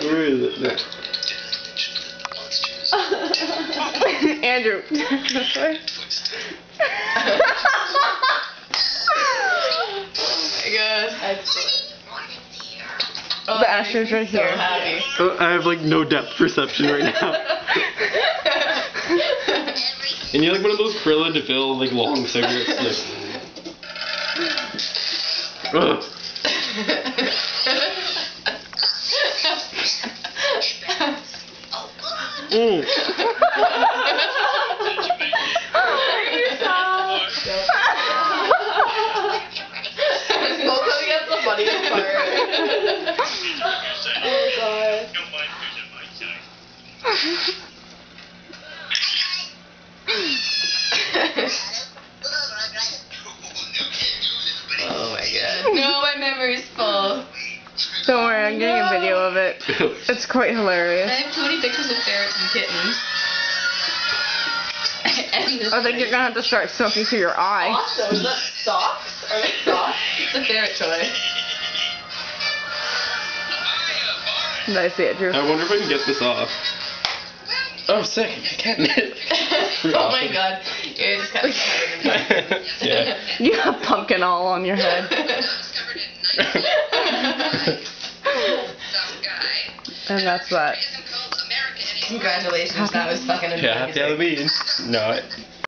Where is it? No. Andrew, this way. Oh, The Asher's right here. So happy. Oh, I have like no depth perception right now. And you're like one of those Krilla DeVille like long cigarettes. Like. Ugh. Mm. Oh my god. No, my memory's full. Don't worry, I'm getting a video of it. It's quite I hilarious. have too many pictures of ferrets and kittens. I think you're gonna have to start smoking through your eye. Awesome. Is that socks? Are they socks? It's a ferret toy. Nice, Andrew. I wonder if I can get this off. Oh, sick! Catnip. Oh my god. You're just kind of covered in Yeah. You have pumpkin all on your head. And that's that. Congratulations, that was fucking amazing. Yeah, happy Halloween. No,